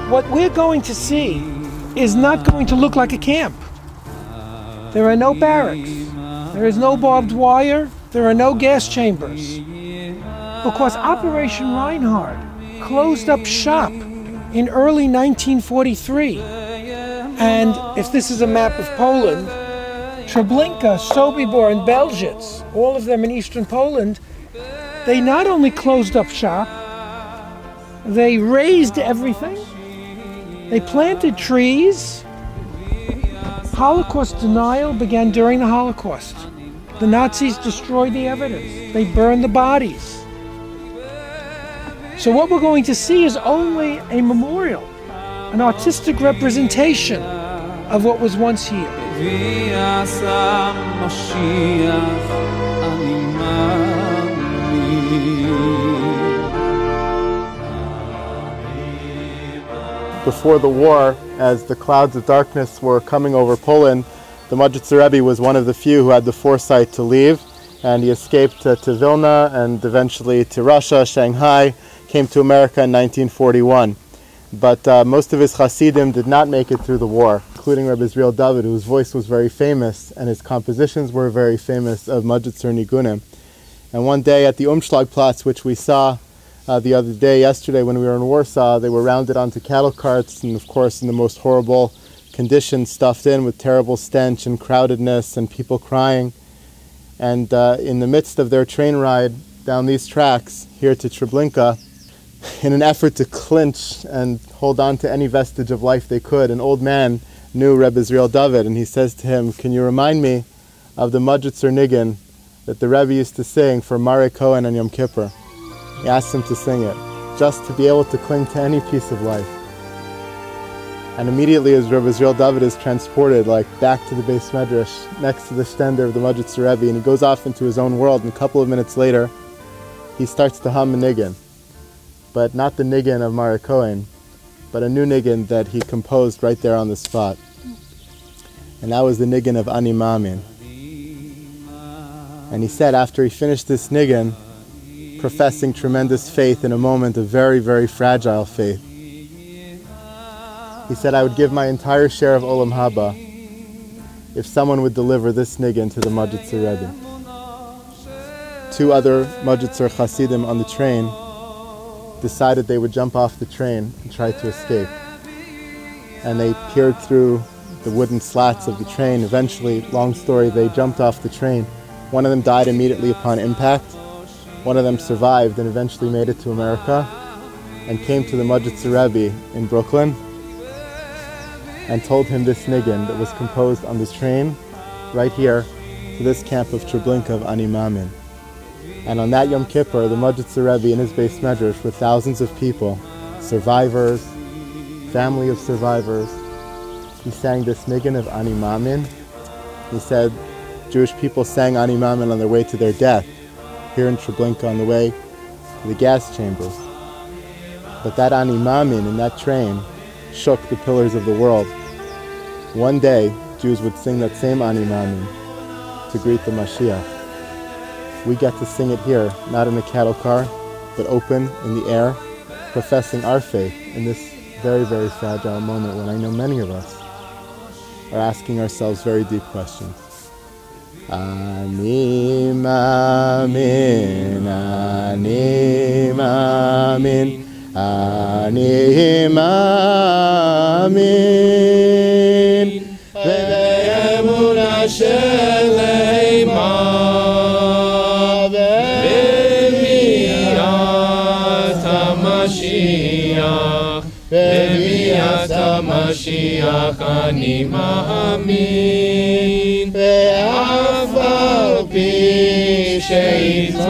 What we're going to see is not going to look like a camp. There are no barracks. There is no barbed wire. There are no gas chambers. Because Operation Reinhard closed up shop in early 1943. And if this is a map of Poland, Treblinka, Sobibor, and Belzhic, all of them in eastern Poland, they not only closed up shop, they razed everything, they planted trees. Holocaust denial began during the Holocaust. The Nazis destroyed the evidence. They burned the bodies. So what we're going to see is only a memorial, an artistic representation of what was once here. Before the war, as the clouds of darkness were coming over Poland, the Majitzer Rebbe was one of the few who had the foresight to leave, and he escaped to Vilna and eventually to Russia, Shanghai, came to America in 1941. But most of his Hasidim did not make it through the war, including Rebbe Israel David, whose voice was very famous and his compositions were very famous of Majitzer Nigunim. And one day at the Umschlagplatz, which we saw the other day, yesterday when we were in Warsaw, they were rounded onto cattle carts and of course in the most horrible conditions, stuffed in with terrible stench and crowdedness and people crying. And in the midst of their train ride down these tracks here to Treblinka, in an effort to clinch and hold on to any vestige of life they could, an old man knew Rebbe Israel David, and he says to him, "Can you remind me of the Majitzer Nigun that the Rebbe used to sing for Mare Cohen on Yom Kippur?" He asked him to sing it, just to be able to cling to any piece of life. And immediately as Rebbe Israel David is transported back to the Beis Medrash, next to the stender of the Majitzer Rebbe, and he goes off into his own world, and a couple of minutes later, he starts to hum a nigun. But not the nigun of Mare Cohen, but a new nigun that he composed right there on the spot. And that was the nigun of Ani Maamin. And he said after he finished this nigun, professing tremendous faith in a moment of very, very fragile faith, he said, "I would give my entire share of Olam Haba if someone would deliver this nigun to the Majitzer Rebbe." Two other Majitzer Hasidim on the train decided they would jump off the train and try to escape. And they peered through the wooden slats of the train. Eventually, long story, they jumped off the train. One of them died immediately upon impact. One of them survived and eventually made it to America and came to the Majitzer Rebbe in Brooklyn and told him this nigun that was composed on this train right here to this camp of Treblinka of Ani Maamin. And on that Yom Kippur, the Majitzer Rebbe in his Beis Medrash with thousands of people, survivors, family of survivors, he sang this nigun of Ani Maamin. He said Jewish people sang Ani Maamin on their way to their death, here in Treblinka on the way to the gas chambers. But that Ani Maamin in that train shook the pillars of the world. One day, Jews would sing that same Ani Maamin to greet the Mashiach. We get to sing it here, not in a cattle car, but open in the air, professing our faith in this very, very fragile moment when I know many of us are asking ourselves very deep questions. Ani Maamin, Ani Maamin, Ani Maamin, ve'emunah shelema, ve'biat HaMashiach, ve'biat HaMashiach, Ani Maamin, ve'af al pi she'itzameach,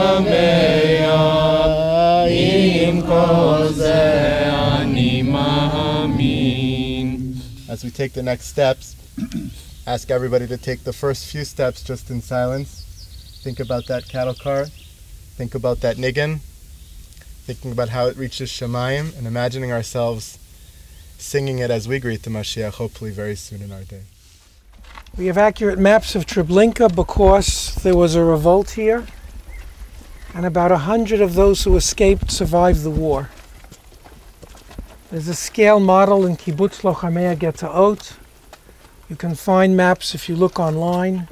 im kol zeh Ani Maamin. As we take the next steps, ask everybody to take the first few steps just in silence. Think about that cattle car. Think about that nigun. Thinking about how it reaches Shemayim and imagining ourselves singing it as we greet the Mashiach, hopefully very soon in our day. We have accurate maps of Treblinka because there was a revolt here, and about 100 of those who escaped survived the war. There's a scale model in Kibbutz Lochamei Getaot. You can find maps if you look online.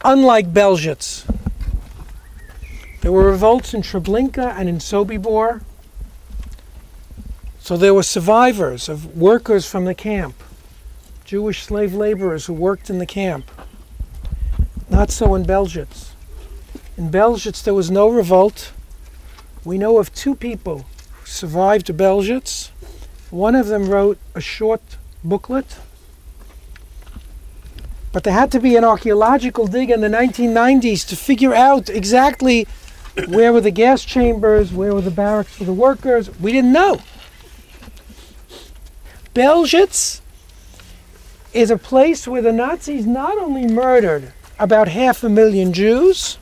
Unlike Belzhitz, there were revolts in Treblinka and in Sobibor. So there were survivors of workers from the camp, Jewish slave laborers who worked in the camp. Not so in Belzhitz. In Belzhitz there was no revolt. We know of 2 people who survived Belzhitz. One of them wrote a short booklet. But there had to be an archaeological dig in the 1990s to figure out exactly where were the gas chambers, where were the barracks for the workers. We didn't know. Belzhitz is a place where the Nazis not only murdered about 500,000 Jews,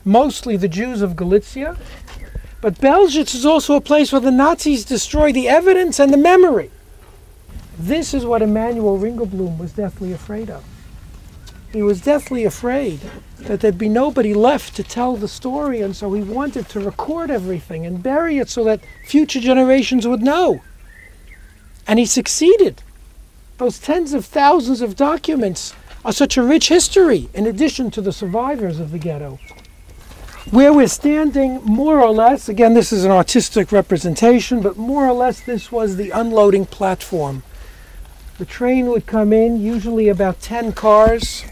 mostly the Jews of Galicia, but Belzhitz is also a place where the Nazis destroyed the evidence and the memory. This is what Emanuel Ringelblum was deathly afraid of. He was deathly afraid that there'd be nobody left to tell the story, and so he wanted to record everything and bury it so that future generations would know. And he succeeded. Those tens of thousands of documents are such a rich history, in addition to the survivors of the ghetto. Where we're standing, more or less, again, this is an artistic representation, but more or less this was the unloading platform. The train would come in, usually about 10 cars,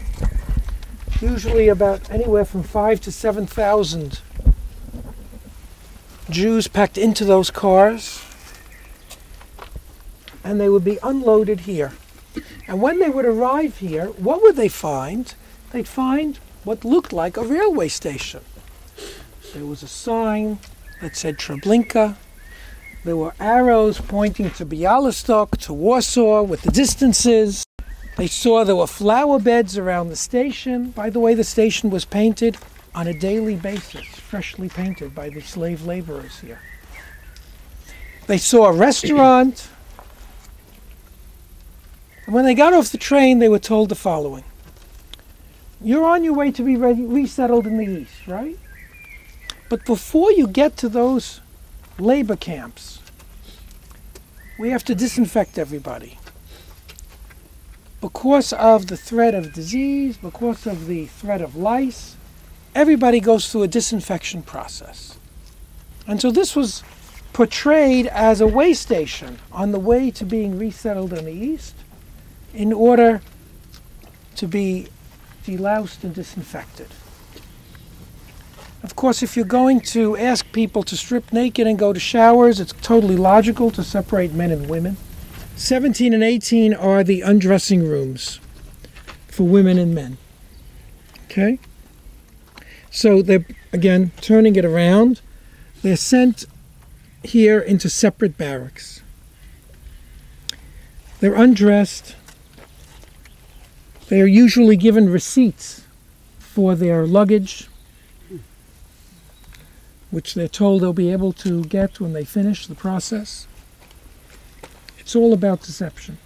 usually about anywhere from 5,000 to 7,000 Jews packed into those cars, and they would be unloaded here. And when they would arrive here, what would they find? They'd find what looked like a railway station. There was a sign that said Treblinka. There were arrows pointing to Bialystok, to Warsaw, with the distances. They saw there were flower beds around the station. By the way, the station was painted on a daily basis, freshly painted by the slave laborers here. They saw a restaurant. And when they got off the train, they were told the following. You're on your way to be resettled in the east, right? But before you get to those labor camps, we have to disinfect everybody. Because of the threat of disease, because of the threat of lice, everybody goes through a disinfection process. And so this was portrayed as a way station on the way to being resettled in the east in order to be deloused and disinfected. Of course, if you're going to ask people to strip naked and go to showers, it's totally logical to separate men and women. 17 and 18 are the undressing rooms for women and men. Okay? So they're, again, turning it around. They're sent here into separate barracks. They're undressed. They are usually given receipts for their luggage, which they're told they'll be able to get when they finish the process. It's all about deception.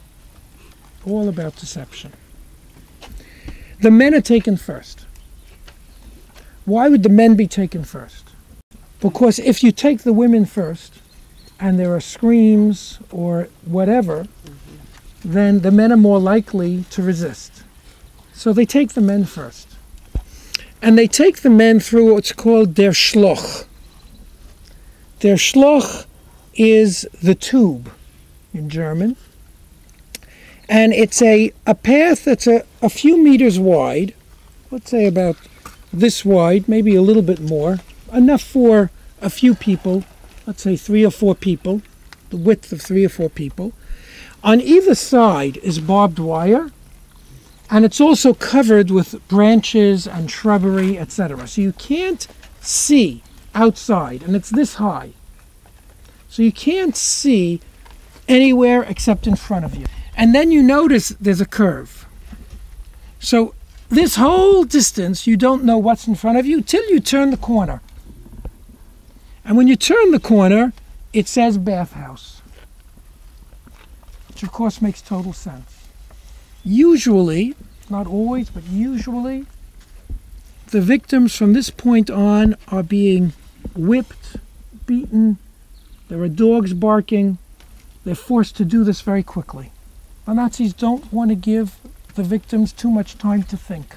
All about deception. The men are taken first. Why would the men be taken first? Because if you take the women first, and there are screams or whatever, then the men are more likely to resist. So they take the men first. And they take the men through what's called der Schloch. Der Schloch is the tube in German. And it's a path that's a few meters wide, let's say about this wide, maybe a little bit more, enough for a few people, let's say 3 or 4 people, the width of 3 or 4 people. On either side is barbed wire, and it's also covered with branches and shrubbery, etc. So you can't see outside, and it's this high. So you can't see anywhere except in front of you. And then you notice there's a curve. So this whole distance, you don't know what's in front of you till you turn the corner. And when you turn the corner, it says bathhouse, which of course makes total sense. Usually, not always, but usually, the victims from this point on are being whipped, beaten, There are dogs barking. They're forced to do this very quickly. The Nazis don't want to give the victims too much time to think.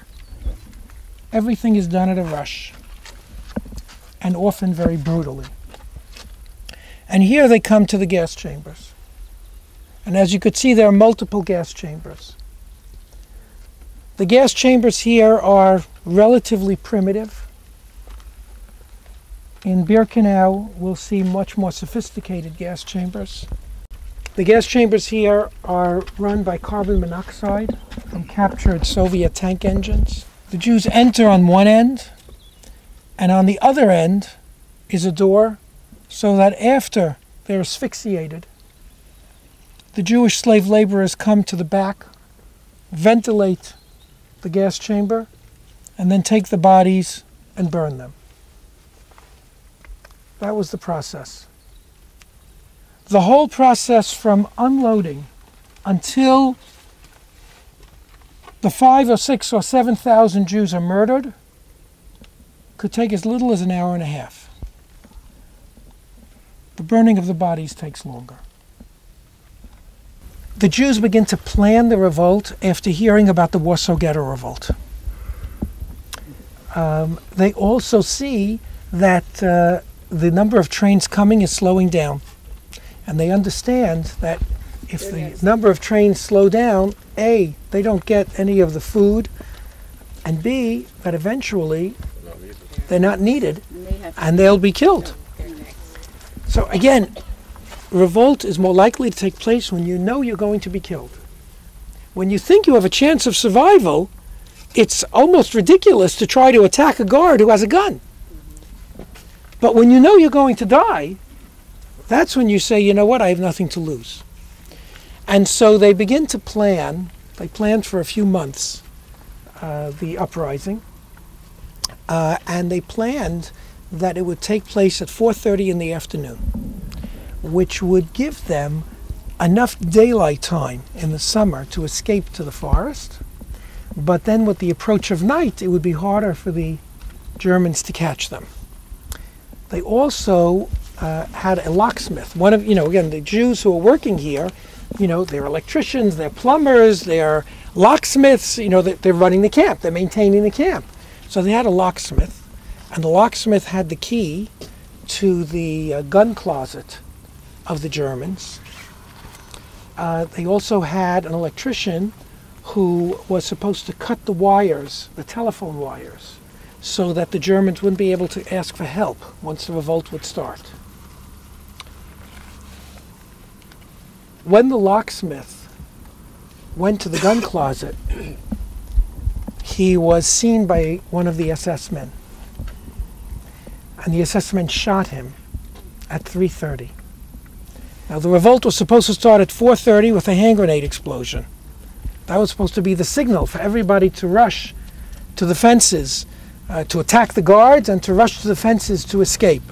Everything is done at a rush, and often very brutally. And here they come to the gas chambers. And as you could see, there are multiple gas chambers. The gas chambers here are relatively primitive. In Birkenau, we'll see much more sophisticated gas chambers. The gas chambers here are run by carbon monoxide from captured Soviet tank engines. The Jews enter on one end, and on the other end is a door, so that after they're asphyxiated, the Jewish slave laborers come to the back, ventilate the gas chamber, and then take the bodies and burn them. That was the process. The whole process from unloading until the 5 or 6 or 7,000 Jews are murdered could take as little as an hour and a half. The burning of the bodies takes longer. The Jews begin to plan the revolt after hearing about the Warsaw Ghetto Revolt. They also see that the number of trains coming is slowing down. And they understand that if the number of trains slow down, A, they don't get any of the food, and B, that eventually they're not needed and they'll be killed. So again, revolt is more likely to take place when you know you're going to be killed. When you think you have a chance of survival, it's almost ridiculous to try to attack a guard who has a gun. But when you know you're going to die, that's when you say, you know what, I have nothing to lose. And so they begin to plan. They planned for a few months the uprising. And they planned that it would take place at 4:30 in the afternoon, which would give them enough daylight time in the summer to escape to the forest. But then with the approach of night, it would be harder for the Germans to catch them. They also had a locksmith. One of, again, the Jews who are working here, they're electricians, they're plumbers, they're locksmiths, they're running the camp, they're maintaining the camp. So they had a locksmith, and the locksmith had the key to the gun closet of the Germans. They also had an electrician who was supposed to cut the wires, the telephone wires, so that the Germans wouldn't be able to ask for help once the revolt would start. When the locksmith went to the gun closet, he was seen by one of the SS men. And the SS men shot him at 3:30. Now the revolt was supposed to start at 4:30 with a hand grenade explosion. That was supposed to be the signal for everybody to rush to the fences, to attack the guards and to rush to the fences to escape.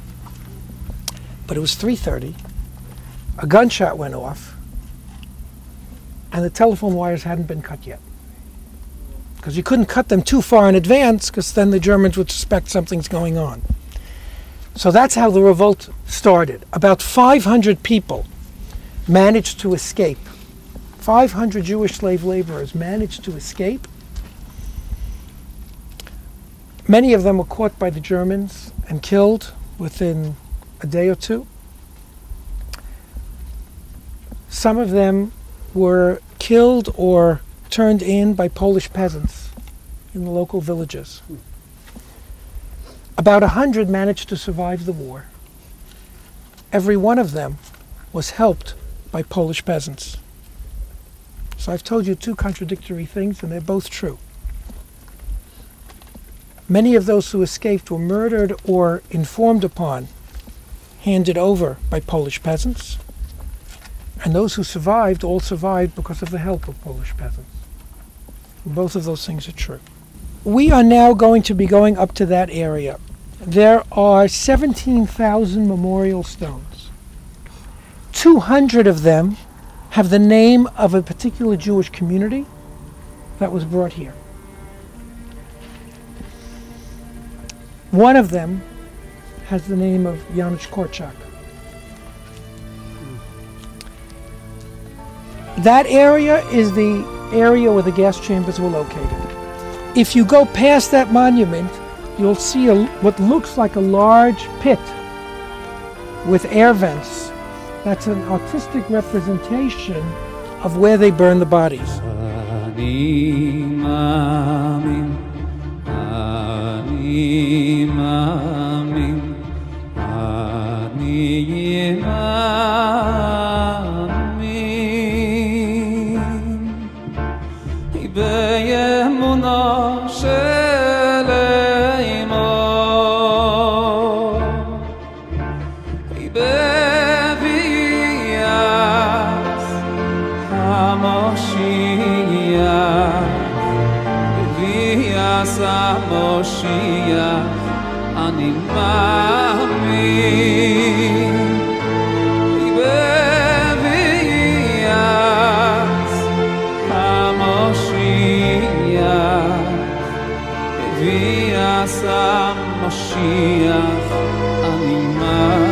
But it was 3:30. A gunshot went off, and the telephone wires hadn't been cut yet. Because you couldn't cut them too far in advance, because then the Germans would suspect something's going on. So that's how the revolt started. About 500 people managed to escape. 500 Jewish slave laborers managed to escape. Many of them were caught by the Germans and killed within a day or two. Some of them were killed or turned in by Polish peasants in the local villages. About 100 managed to survive the war. Every one of them was helped by Polish peasants. So I've told you two contradictory things, and they're both true. Many of those who escaped were murdered or informed upon, handed over by Polish peasants. And those who survived all survived because of the help of Polish peasants. Both of those things are true. We are now going to be going up to that area. There are 17,000 memorial stones. 200 of them have the name of a particular Jewish community that was brought here. One of them has the name of Janusz Korczak. That area is the area where the gas chambers were located. If you go past that monument, you'll see what looks like a large pit with air vents. That's an artistic representation of where they burned the bodies. אני מאמין בביאת המשיח, בביאת המשיח אני מאמין.